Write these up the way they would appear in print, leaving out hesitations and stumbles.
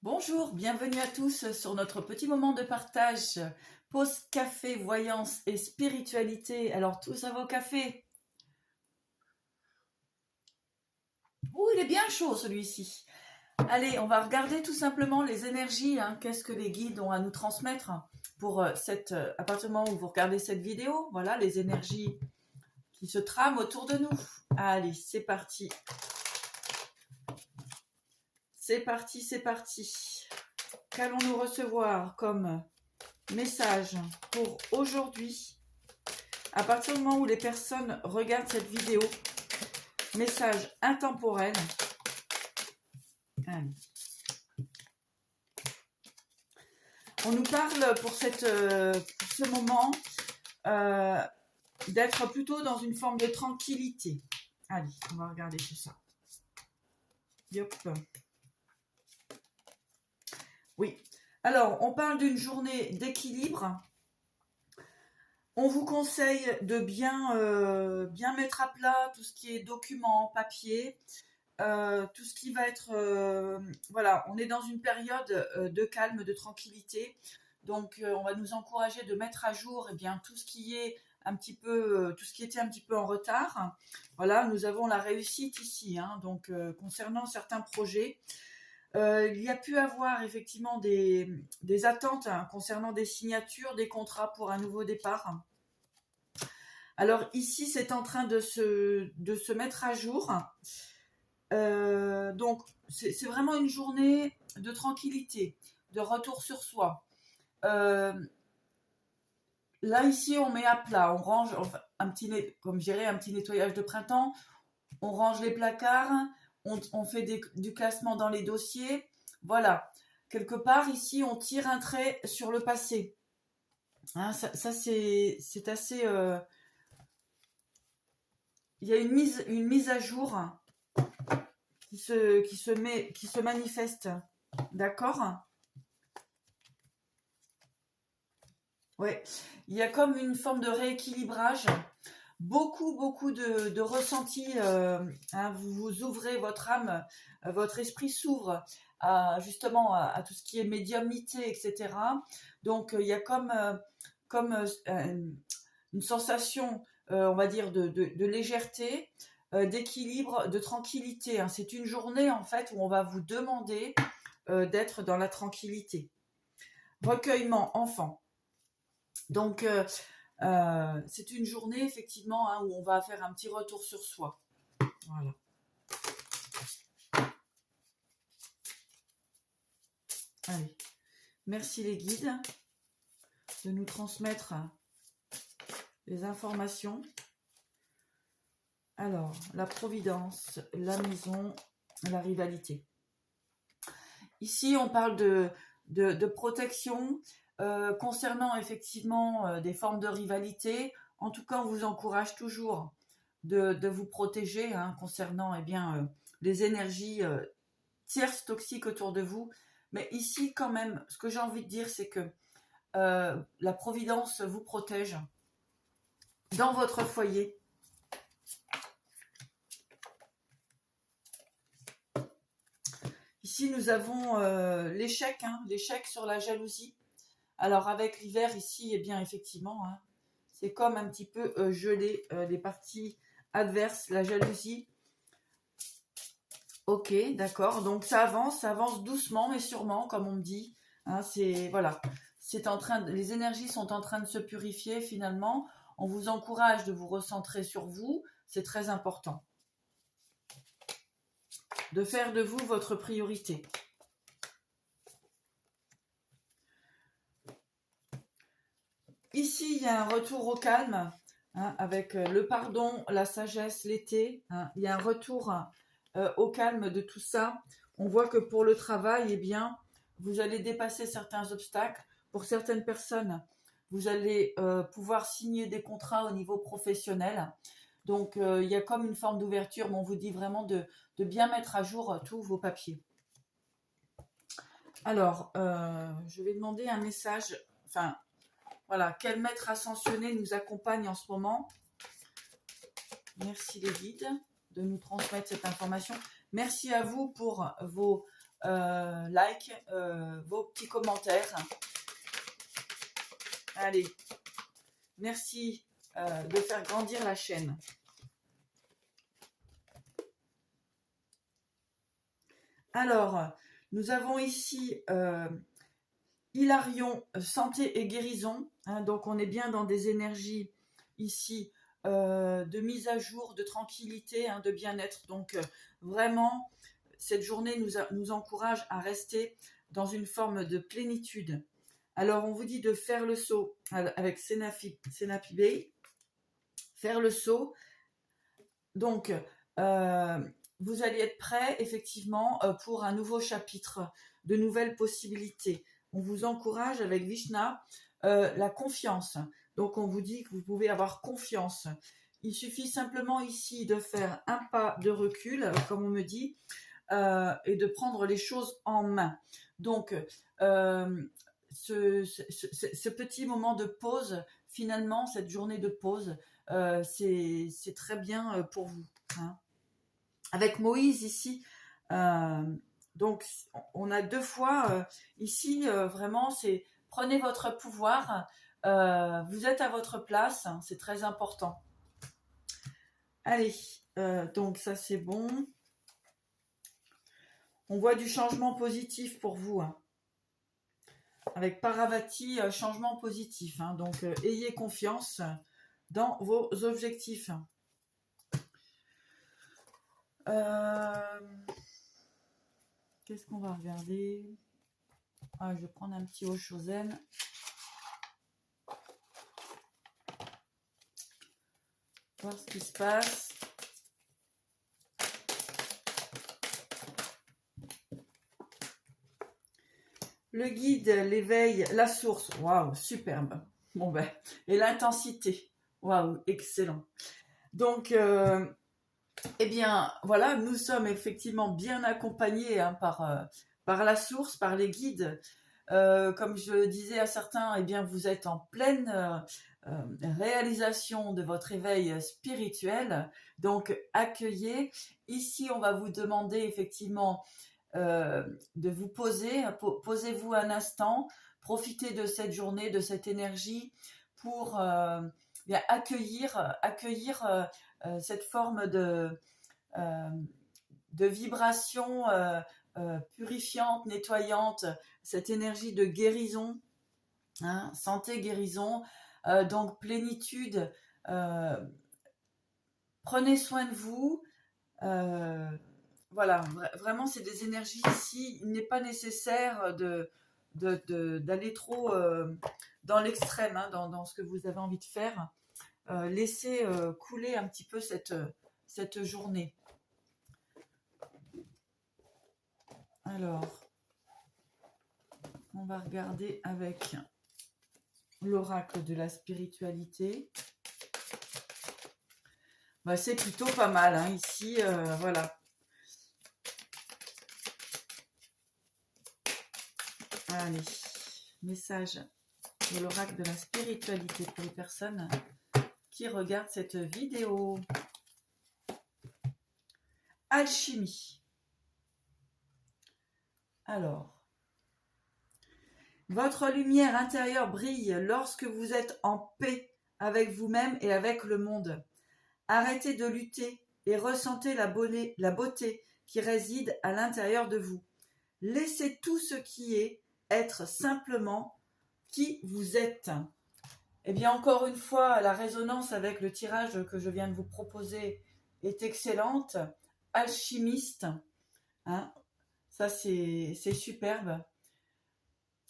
Bonjour, bienvenue à tous sur notre petit moment de partage, pause café, voyance et spiritualité. Alors tous à vos cafés. Ouh, il est bien chaud celui-ci. Allez, on va regarder tout simplement les énergies, qu'est-ce que les guides ont à nous transmettre pour à partir du moment où vous regardez cette vidéo. Voilà les énergies qui se trament autour de nous. Allez, c'est parti. C'est parti, c'est parti. Qu'allons-nous recevoir comme message pour aujourd'hui? À partir du moment où les personnes regardent cette vidéo, message intemporel. Allez. On nous parle pour ce moment d'être plutôt dans une forme de tranquillité. Allez, on va regarder tout ça. Yop. Oui. Alors, on parle d'une journée d'équilibre. On vous conseille de bien mettre à plat tout ce qui est documents, papier, tout ce qui va être... voilà, on est dans une période de calme, de tranquillité. Donc, on va nous encourager de mettre à jour tout ce qui est tout ce qui était un petit peu en retard. Voilà, nous avons la réussite ici. Donc, concernant certains projets, il y a pu avoir effectivement des attentes concernant des signatures, des contrats pour un nouveau départ. Alors ici, c'est en train de se mettre à jour. Donc, c'est vraiment une journée de tranquillité, de retour sur soi. Là, ici, on met à plat, on range, enfin, comme je dirais, un petit nettoyage de printemps. On range les placards, on fait du classement dans les dossiers. Voilà. Quelque part, ici, on tire un trait sur le passé. Ça c'est assez... il y a une mise à jour qui se manifeste. D'accord? Ouais. Il y a comme une forme de rééquilibrage. Beaucoup de ressentis. Vous vous ouvrez votre âme, votre esprit s'ouvre justement à tout ce qui est médiumnité, etc. Donc il y a comme une sensation, on va dire, de légèreté, d'équilibre, de tranquillité. C'est une journée en fait où on va vous demander d'être dans la tranquillité. Recueillement, enfant. Donc c'est une journée effectivement où on va faire un petit retour sur soi. Voilà. Allez. Merci les guides de nous transmettre les informations. Alors, la providence, la maison, la rivalité. Ici, on parle de protection concernant effectivement des formes de rivalité. En tout cas, on vous encourage toujours de vous protéger concernant les énergies tierces toxiques autour de vous. Mais ici, quand même, ce que j'ai envie de dire, c'est que la providence vous protège dans votre foyer. Ici, nous avons l'échec sur la jalousie. Alors, avec l'hiver ici, effectivement, c'est comme un petit peu gelé les parties adverses, la jalousie. Ok, d'accord. Donc, ça avance doucement, mais sûrement, comme on me dit. Voilà. Les énergies sont en train de se purifier finalement. On vous encourage de vous recentrer sur vous. C'est très important. De faire de vous votre priorité. Ici, il y a un retour au calme, avec le pardon, la sagesse, l'été. Il y a un retour au calme de tout ça. On voit que pour le travail, vous allez dépasser certains obstacles. Pour certaines personnes, vous allez pouvoir signer des contrats au niveau professionnel. Donc, il y a comme une forme d'ouverture, mais on vous dit vraiment de bien mettre à jour tous vos papiers. Alors, je vais demander un message, voilà, quel maître ascensionné nous accompagne en ce moment? Merci les guides de nous transmettre cette information. Merci à vous pour vos like, vos petits commentaires. Allez, merci de faire grandir la chaîne. Alors, nous avons ici Hilarion, santé et guérison. Hein, donc, on est bien dans des énergies ici de mise à jour, de tranquillité, hein, de bien-être. Donc, vraiment, cette journée nous encourage à rester dans une forme de plénitude. Alors, on vous dit de faire le saut avec Senapi Bay. Faire le saut. Donc, vous allez être prêt, effectivement, pour un nouveau chapitre, de nouvelles possibilités. On vous encourage avec Vishna la confiance. Donc, on vous dit que vous pouvez avoir confiance. Il suffit simplement ici de faire un pas de recul, comme on me dit, et de prendre les choses en main. Donc, ce petit moment de pause, finalement, cette journée de pause, c'est très bien pour vous. Hein. Avec Moïse ici, donc on a deux fois ici, vraiment, c'est prenez votre pouvoir, vous êtes à votre place, hein, c'est très important. Allez, donc ça c'est bon. On voit du changement positif pour vous. Hein. Avec Paravati, changement positif. Hein. Donc, ayez confiance dans vos objectifs. Qu'est-ce qu'on va regarder? Je vais prendre un petit Oshozen. Voir ce qui se passe. Le guide, l'éveil, la source. Waouh, superbe. Bon ben, et l'intensité. Waouh, excellent. Donc, eh bien, voilà, nous sommes effectivement bien accompagnés hein, par la source, par les guides. Comme je le disais à certains, eh bien, vous êtes en pleine réalisation de votre éveil spirituel. Donc, accueillez. Ici, on va vous demander effectivement de vous poser. Posez-vous un instant. Profitez de cette journée, de cette énergie pour bien accueillir cette forme de vibration purifiante, nettoyante, cette énergie de guérison, hein, santé, guérison, donc plénitude. Prenez soin de vous. Voilà, vraiment, c'est des énergies ici. Il n'est pas nécessaire d'aller trop dans l'extrême, hein, dans ce que vous avez envie de faire. Laissez couler un petit peu cette journée. Alors, on va regarder avec l'oracle de la spiritualité. Bah, c'est plutôt pas mal, hein, ici, voilà. Allez, message de l'oracle de la spiritualité pour les personnes qui regardent cette vidéo. Alchimie. Alors, votre lumière intérieure brille lorsque vous êtes en paix avec vous-même et avec le monde. Arrêtez de lutter et ressentez la beauté qui réside à l'intérieur de vous. Laissez tout ce qui est être simplement qui vous êtes. Eh bien, encore une fois, la résonance avec le tirage que je viens de vous proposer est excellente. Alchimiste, hein, ça c'est superbe.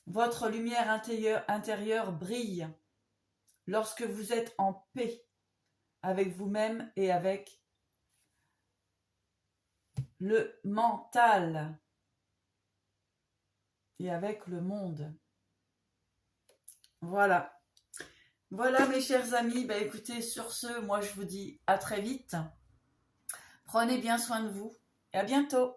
Votre lumière intérieure brille lorsque vous êtes en paix avec vous-même et avec le mental et avec le monde. Voilà. Voilà mes chers amis, bah écoutez, sur ce, moi je vous dis à très vite. Prenez bien soin de vous et à bientôt.